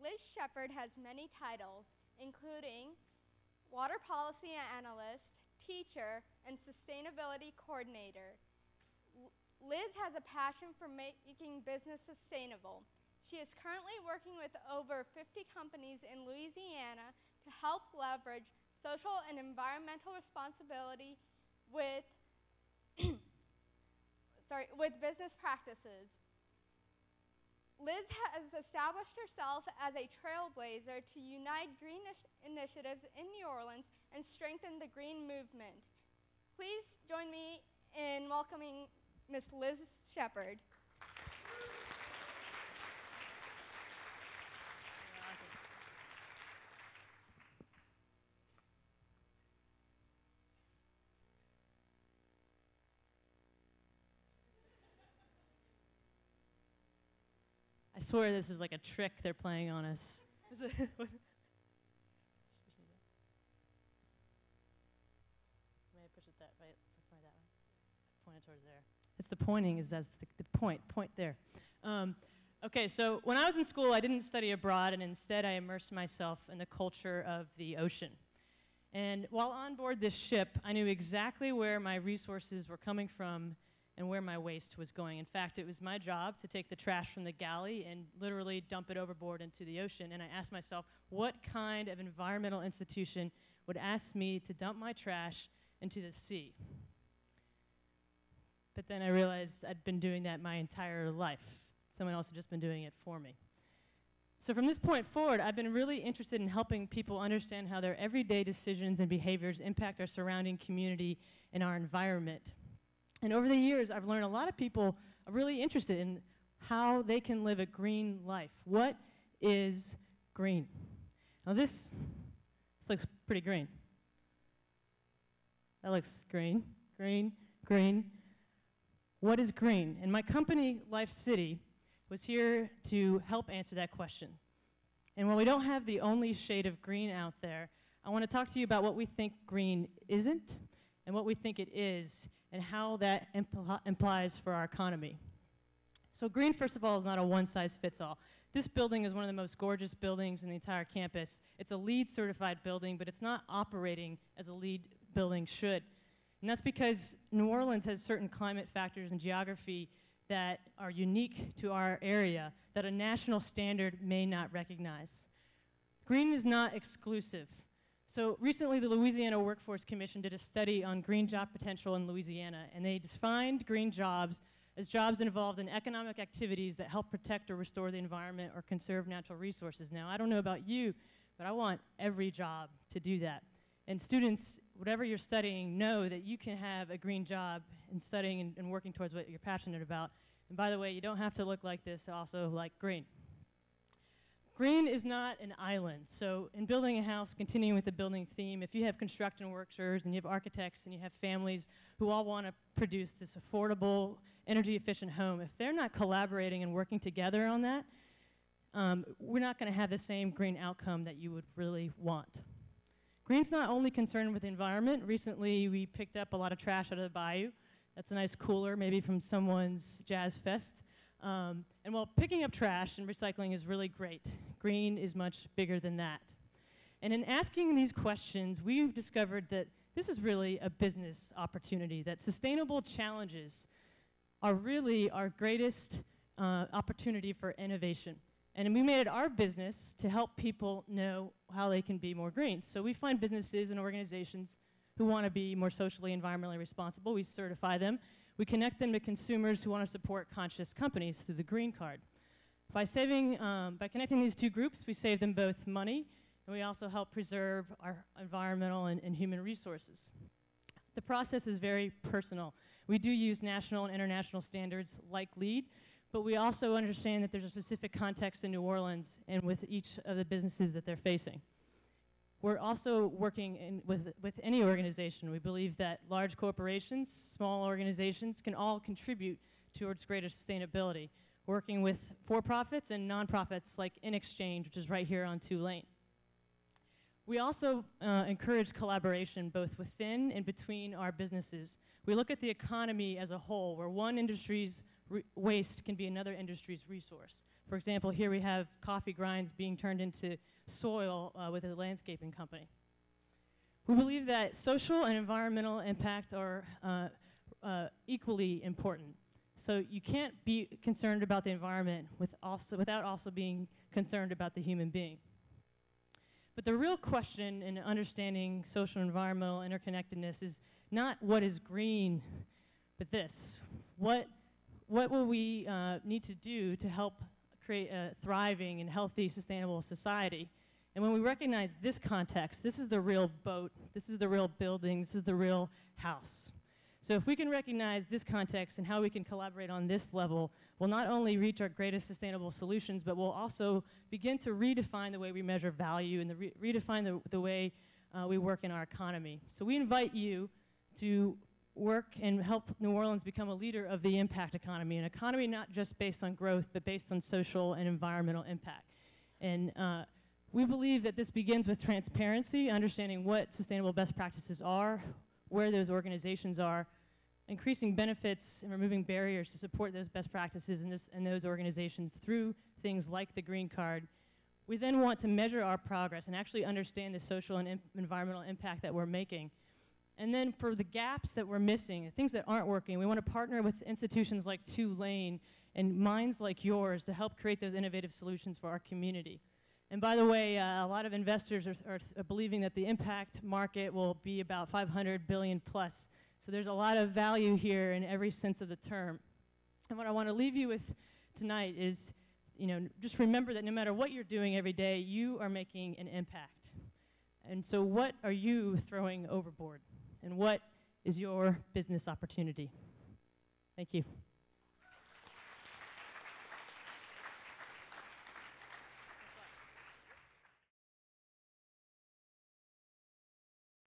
Liz Shephard has many titles, including Water Policy Analyst, Teacher, and Sustainability Coordinator. Liz has a passion for making business sustainable. She is currently working with over 50 companies in Louisiana to help leverage social and environmental responsibility with, with business practices. Liz has established herself as a trailblazer to unite green initiatives in New Orleans and strengthen the green movement. Please join me in welcoming Ms. Liz Shephard. I swear this is like a trick they're playing on us. May I push it that way? Point that way. Point it towards there. It's the pointing, that's the point. Point there. Okay, so when I was in school, I didn't study abroad, and instead I immersed myself in the culture of the ocean. And while on board this ship, I knew exactly where my resources were coming from and where my waste was going. In fact, it was my job to take the trash from the galley and literally dump it overboard into the ocean. And I asked myself, what kind of environmental institution would ask me to dump my trash into the sea? But then I realized I'd been doing that my entire life. Someone else had just been doing it for me. So from this point forward, I've been really interested in helping people understand how their everyday decisions and behaviors impact our surrounding community and our environment. And over the years, I've learned a lot of people are really interested in how they can live a green life. What is green? Now this looks pretty green. That looks green, green, green. What is green? And my company, Life City, was here to help answer that question. And while we don't have the only shade of green out there, I want to talk to you about what we think green isn't and what we think it is, and how that implies for our economy. So green, first of all, is not a one-size-fits-all. This building is one of the most gorgeous buildings in the entire campus. It's a LEED certified building, but it's not operating as a LEED building should. And that's because New Orleans has certain climate factors and geography that are unique to our area that a national standard may not recognize. Green is not exclusive. So recently, the Louisiana Workforce Commission did a study on green job potential in Louisiana, and they defined green jobs as jobs involved in economic activities that help protect or restore the environment or conserve natural resources. Now, I don't know about you, but I want every job to do that. And students, whatever you're studying, know that you can have a green job in studying and working towards what you're passionate about. And by the way, you don't have to look like this, also like green. Green is not an island. So in building a house, continuing with the building theme, if you have construction workers and you have architects and you have families who all want to produce this affordable, energy-efficient home, if they're not collaborating and working together on that, we're not going to have the same green outcome that you would really want. Green's not only concerned with the environment. Recently, we picked up a lot of trash out of the bayou. That's a nice cooler, maybe from someone's jazz fest. And while picking up trash and recycling is really great, green is much bigger than that. And in asking these questions, we've discovered that this is really a business opportunity, that sustainable challenges are really our greatest opportunity for innovation. And we made it our business to help people know how they can be more green. So we find businesses and organizations who want to be more socially, environmentally responsible. We certify them. We connect them to consumers who want to support conscious companies through the Green Card. By connecting these two groups, we save them both money, and we also help preserve our environmental and human resources. The process is very personal. We do use national and international standards like LEED, but we also understand that there's a specific context in New Orleans and with each of the businesses that they're facing. We're also working with any organization. We believe that large corporations, small organizations can all contribute towards greater sustainability, working with for-profits and nonprofits like In Exchange, which is right here on Tulane. We also encourage collaboration both within and between our businesses. We look at the economy as a whole, where one industry's waste can be another industry's resource. For example, here we have coffee grinds being turned into soil with a landscaping company. We believe that social and environmental impact are equally important. So you can't be concerned about the environment without also being concerned about the human being. But the real question in understanding social and environmental interconnectedness is not what is green, but this. What will we need to do to help create a thriving and healthy, sustainable society? And when we recognize this context, this is the real boat, this is the real building, this is the real house. So if we can recognize this context and how we can collaborate on this level, we'll not only reach our greatest sustainable solutions, but we'll also begin to redefine the way we measure value and redefine the way we work in our economy. So we invite you to work and help New Orleans become a leader of the impact economy, an economy not just based on growth, but based on social and environmental impact. And we believe that this begins with transparency, understanding what sustainable best practices are, where those organizations are, increasing benefits and removing barriers to support those best practices and those organizations through things like the green card. We then want to measure our progress and actually understand the social and environmental impact that we're making. And then for the gaps that we're missing, the things that aren't working, we want to partner with institutions like Tulane and minds like yours to help create those innovative solutions for our community. And by the way, a lot of investors are believing that the impact market will be about 500 billion plus. So there's a lot of value here in every sense of the term. And what I want to leave you with tonight is, just remember that no matter what you're doing every day, you are making an impact. And so what are you throwing overboard? And what is your business opportunity? Thank you.